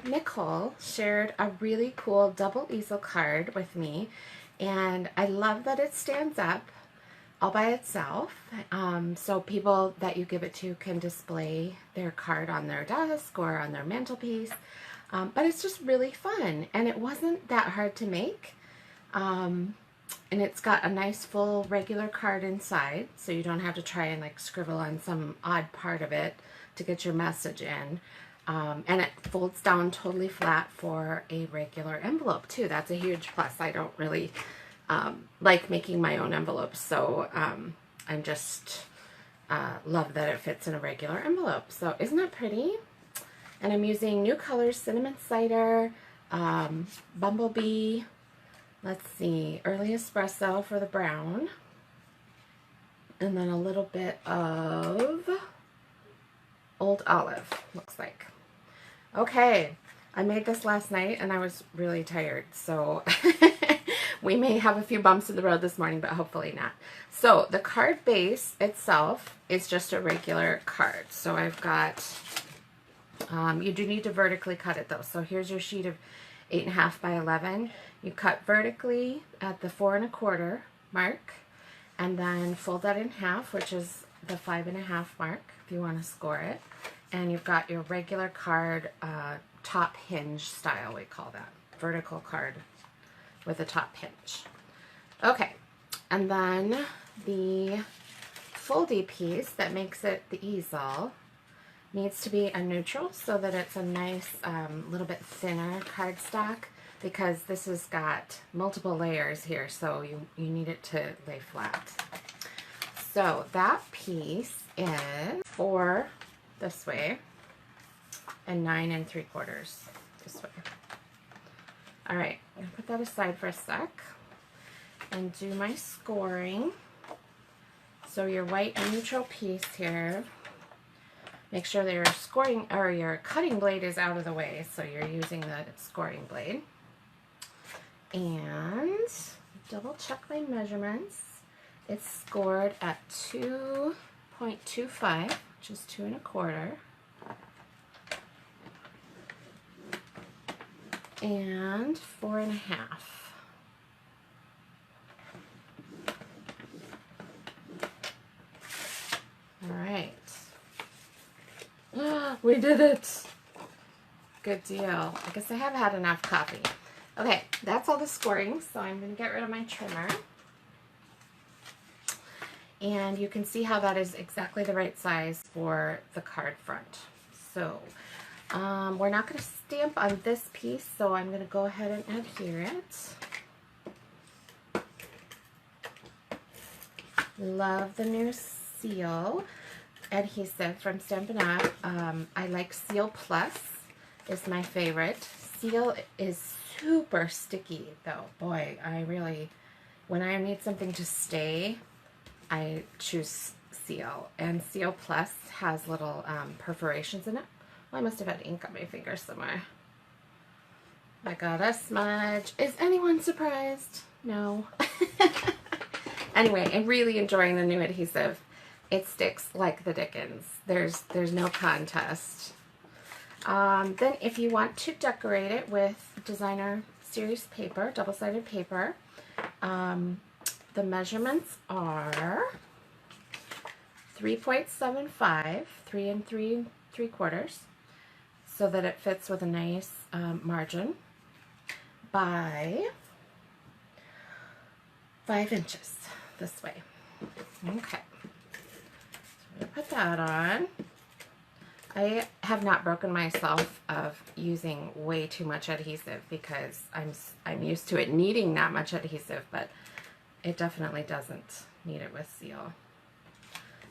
Nicole shared a really cool double easel card with me, and I love that it stands up all by itself, so people that you give it to can display their card on their desk or on their mantelpiece, but it's just really fun, and it wasn't that hard to make, and it's got a nice full regular card inside, so you don't have to try and like scribble on some odd part of it to get your message in. And it folds down totally flat for a regular envelope too. That's a huge plus. I don't really like making my own envelopes, so I'm just love that it fits in a regular envelope. So isn't that pretty? And I'm using new colors: cinnamon cider, bumblebee, let's see, early espresso for the brown, and then a little bit of old olive, looks like. Okay, I made this last night and I was really tired, so we may have a few bumps in the road this morning, but hopefully not. So the card base itself is just a regular card. So I've got, you do need to vertically cut it though. So here's your sheet of 8.5 by 11. You cut vertically at the 4 1/4 mark, and then fold that in half, which is the 5.5 mark if you want to score it. And you've got your regular card, top hinge style, we call that. Vertical card with a top hinge. Okay, and then the foldy piece that makes it the easel needs to be a neutral so that it's a nice, little bit thinner cardstock, because this has got multiple layers here, so you need it to lay flat. So that piece is 4 this way and 9 3/4 this way. All right, I'm gonna put that aside for a sec and do my scoring. So your white and neutral piece here, make sure that your scoring or your cutting blade is out of the way, so you're using the scoring blade. And double check my measurements. It's scored at 2.25, which is 2 1/4. And 4 1/2. All right. We did it. Good deal. I guess I have had enough coffee. Okay, that's all the scoring, so I'm going to get rid of my trimmer. And you can see how that is exactly the right size for the card front. So we're not going to stamp on this piece, so I'm going to go ahead and adhere it. Love the new seal adhesive from Stampin' Up. I like Seal Plus, is my favorite. Seal is super sticky though. Boy, I really, when I need something to stay, I choose Seal. And Seal Plus has little perforations in it. Well, I must have had ink on my finger somewhere. I got a smudge. Is anyone surprised? No. Anyway, I'm really enjoying the new adhesive. It sticks like the dickens. There's no contest. Then if you want to decorate it with designer series paper, double-sided paper, the measurements are 3.75, 3 3/4, so that it fits with a nice margin, by 5 inches this way. Okay, so I'm going to put that on. I have not broken myself of using way too much adhesive because I'm used to it needing that much adhesive, but it definitely doesn't need it with Seal.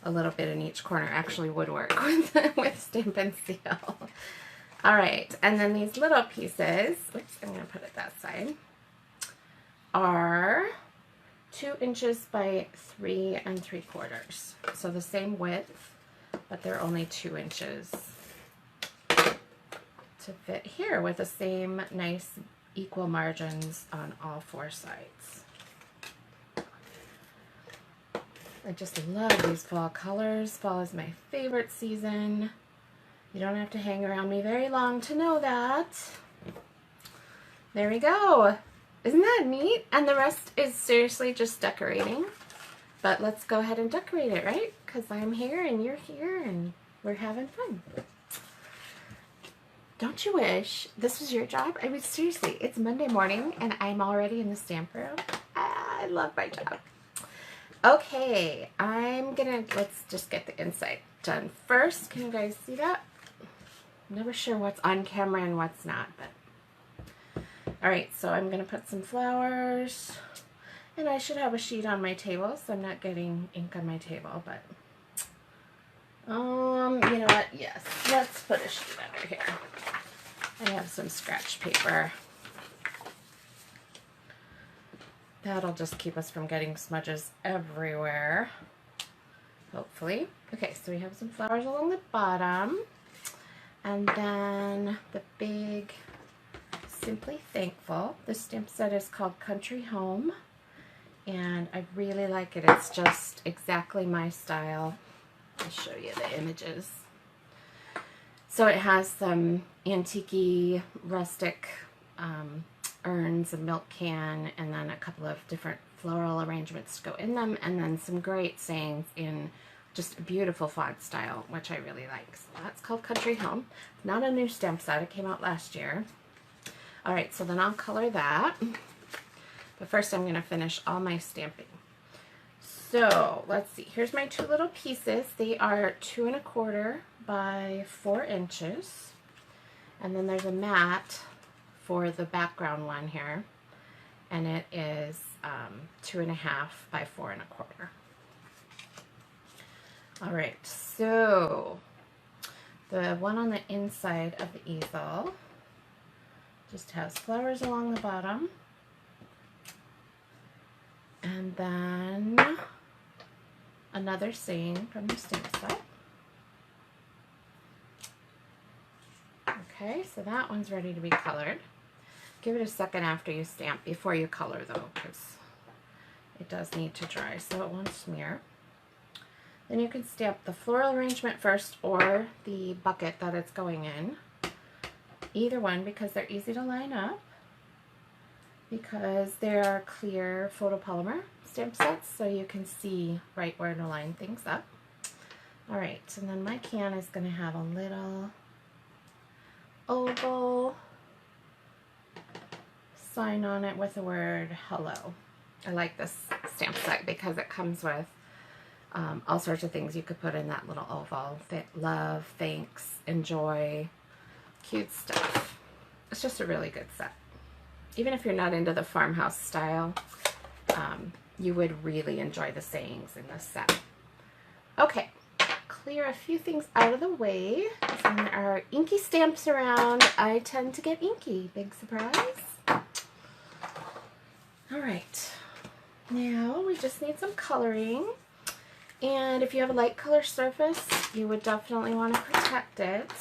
A little bit in each corner actually would work with Stampin' Seal. All right, and then these little pieces, oops, I'm going to put it that side, are 2 inches by 3 3/4. So the same width, but they're only 2 inches to fit here with the same nice equal margins on all 4 sides. I just love these fall colors. Fall is my favorite season. You don't have to hang around me very long to know that. There we go. Isn't that neat? And the rest is seriously just decorating. But let's go ahead and decorate it, right? Because I'm here and you're here and we're having fun. Don't you wish this was your job? I mean, seriously, it's Monday morning and I'm already in the stamp room. I love my job. Okay, let's just get the inside done first. Can you guys see that? I'm never sure what's on camera and what's not, but. All right, so I'm gonna put some flowers, and I should have a sheet on my table, so I'm not getting ink on my table, but, you know what? Yes, let's put a sheet under here. I have some scratch paper. That'll just keep us from getting smudges everywhere, hopefully. Okay, so we have some flowers along the bottom, and then the big Simply Thankful. This stamp set is called Country Home, and I really like it. It's just exactly my style. I'll show you the images. So it has some antique-y, rustic urns, a milk can, and then a couple of different floral arrangements to go in them, and then some great sayings in just a beautiful font style, which I really like. So that's called Country Home. Not a new stamp set. It came out last year. All right, so then I'll color that. But first I'm going to finish all my stamping. So let's see. Here's my two little pieces. They are 2 1/4 by 4 inches. And then there's a mat for the background one here. And it is 2 1/2 by 4 1/4. All right, so the one on the inside of the easel just has flowers along the bottom, and then another saying from the stamp set. Okay, so that one's ready to be colored. Give it a second after you stamp, before you color though, because it does need to dry so it won't smear. Then you can stamp the floral arrangement first or the bucket that it's going in. Either one, because they're easy to line up, because they're clear photopolymer stamp sets, so you can see right where to line things up. All right, and then my can is going to have a little oval sign on it with the word hello. I like this stamp set because it comes with all sorts of things you could put in that little oval. Love, thanks, enjoy, cute stuff. It's just a really good set. Even if you're not into the farmhouse style, you would really enjoy the sayings in this set. Okay, clear a few things out of the way. When there are inky stamps around, I tend to get inky. Big surprise. All right, now we just need some coloring. And if you have a light color surface, you would definitely want to protect it.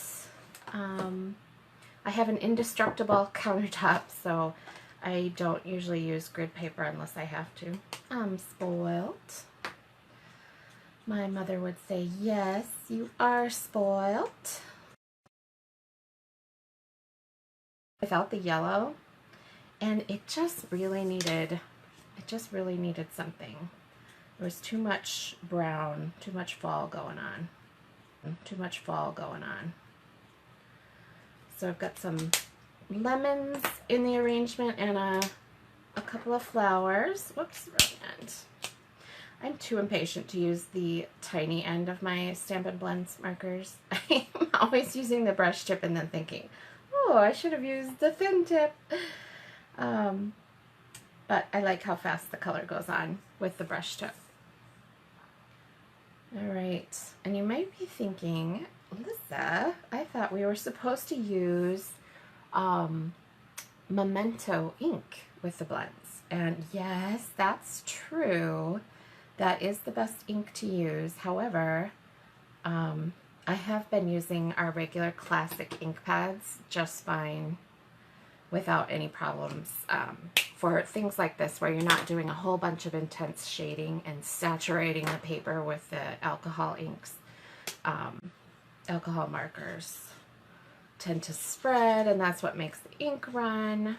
I have an indestructible countertop, so I don't usually use grid paper unless I have to. I'm spoiled. My mother would say, yes, you are spoiled. Without the yellow, and it just really needed something. There was too much brown, too much fall going on. So I've got some lemons in the arrangement and a couple of flowers. Whoops, wrong end. I'm too impatient to use the tiny end of my Stampin' Blends markers. I'm always using the brush tip and then thinking, oh, I should have used the thin tip. But I like how fast the color goes on with the brush tip. All right, and you might be thinking, Lyssa, I thought we were supposed to use Memento ink with the blends. And yes, that's true. That is the best ink to use. However, I have been using our regular classic ink pads just fine without any problems for things like this where you're not doing a whole bunch of intense shading and saturating the paper with the alcohol inks. alcohol markers tend to spread, and that's what makes the ink run.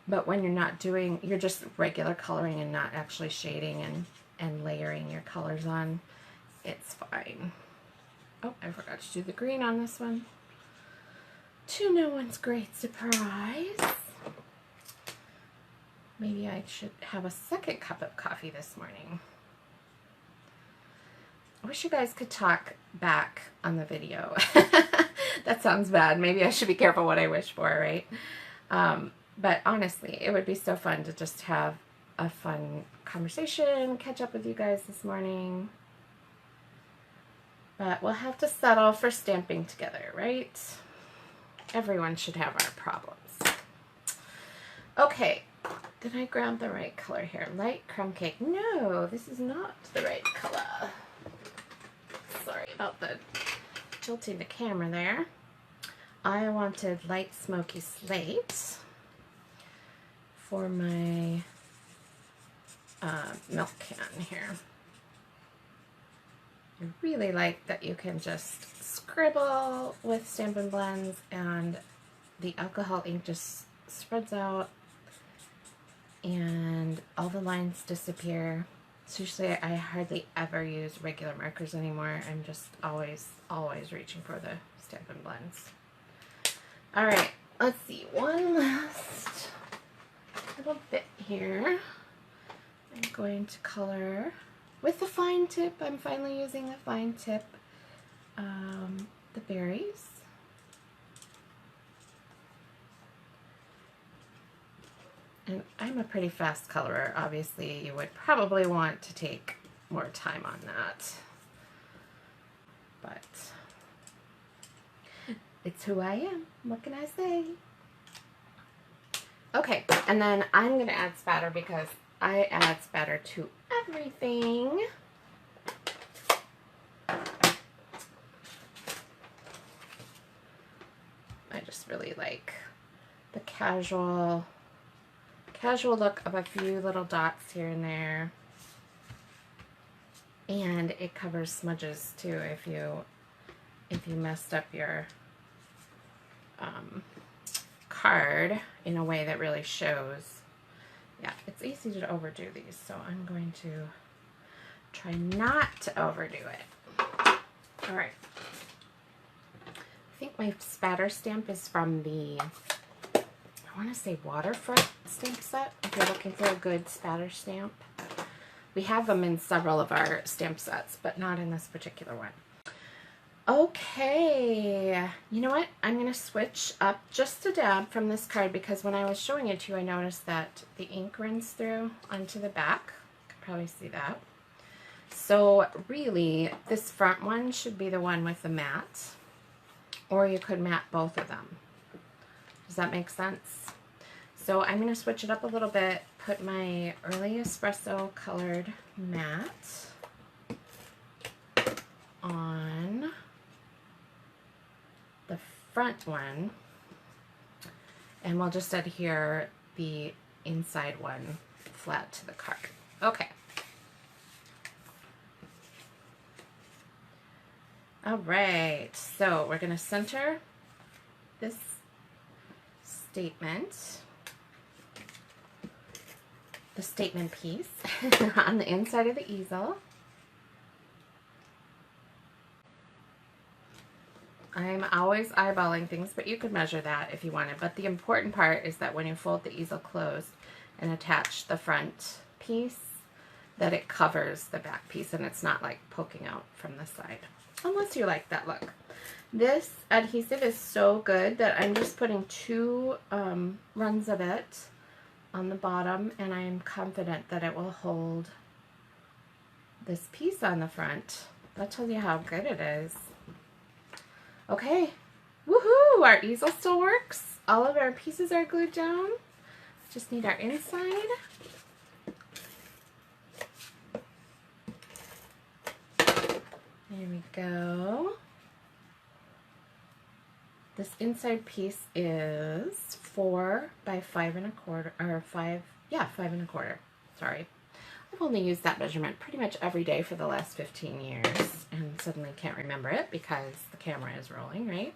But when you're not doing, you're just regular coloring and not actually shading and layering your colors on, it's fine. Oh, I forgot to do the green on this one. To no one's great surprise. Maybe I should have a second cup of coffee this morning. I wish you guys could talk back on the video. That sounds bad. Maybe I should be careful what I wish for, right? But honestly, it would be so fun to just have a fun conversation, catch up with you guys this morning. But we'll have to settle for stamping together, right? Everyone should have our problems. Okay, did I grab the right color here? Light crumb cake. No, this is not the right color. Sorry about the tilting the camera there. I wanted light smoky slate for my milk can here. I really like that you can just scribble with Stampin' Blends and the alcohol ink just spreads out and all the lines disappear. Seriously, I hardly ever use regular markers anymore. I'm just always reaching for the Stampin' Blends. Alright, let's see. One last little bit here. I'm going to color with the fine tip. I'm finally using the fine tip, the berries. And I'm a pretty fast colorer. Obviously, you would probably want to take more time on that. But it's who I am. What can I say? Okay, and then I'm going to add spatter because I add spatter to everything. I just really like the casual look of a few little dots here and there. And it covers smudges too if you messed up your card in a way that really shows. Yeah, it's easy to overdo these, so I'm going to try not to overdo it. All right. I think my spatter stamp is from the, I want to say Waterfront stamp set, if you're looking for a good spatter stamp. We have them in several of our stamp sets, but not in this particular one. Okay, you know what? I'm going to switch up just a dab from this card because when I was showing it to you, I noticed that the ink runs through onto the back. You can probably see that. So really, this front one should be the one with the matte, or you could matte both of them. Does that make sense? So I'm going to switch it up a little bit, put my Early Espresso colored matte on the front one, and we'll just adhere the inside one flat to the card. Okay. All right, so we're going to center this statement, the statement piece on the inside of the easel. I'm always eyeballing things, but you could measure that if you wanted. But the important part is that when you fold the easel closed and attach the front piece, that it covers the back piece and it's not like poking out from the side. Unless you like that look. This adhesive is so good that I'm just putting 2 runs of it on the bottom, and I'm confident that it will hold this piece on the front. That tells you how good it is. Okay, woohoo! Our easel still works. All of our pieces are glued down. Just need our inside. There we go. This inside piece is 4 by 5 1/4, or 5, yeah, 5 1/4. Sorry. I I've only used that measurement pretty much every day for the last 15 years and suddenly can't remember it because the camera is rolling, right?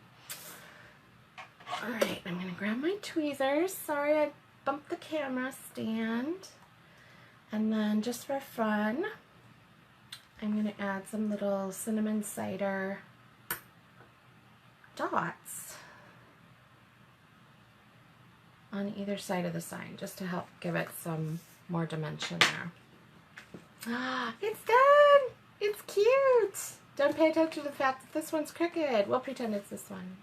All right, I'm going to grab my tweezers. Sorry, I bumped the camera stand. And then just for fun, I'm going to add some little cinnamon cider dots on either side of the sign just to help give it some more dimension there. Ah, it's done! It's cute! Don't pay attention to the fact that this one's crooked. We'll pretend it's this one.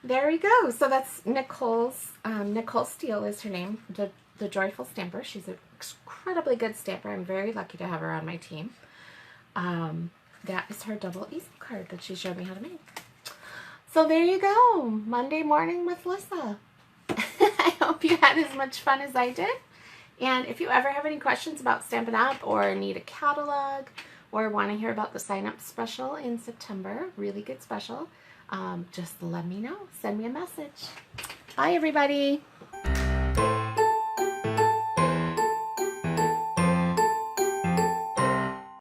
There we go. So that's Nicole's, Nicole Steele is her name, the Joyful Stamper. She's an incredibly good stamper. I'm very lucky to have her on my team. That is her double easel card that she showed me how to make. So there you go. Monday morning with Lyssa. I hope you had as much fun as I did. And if you ever have any questions about Stampin' Up! Or need a catalog or want to hear about the sign-up special in September, really good special, just let me know. Send me a message. Bye, everybody.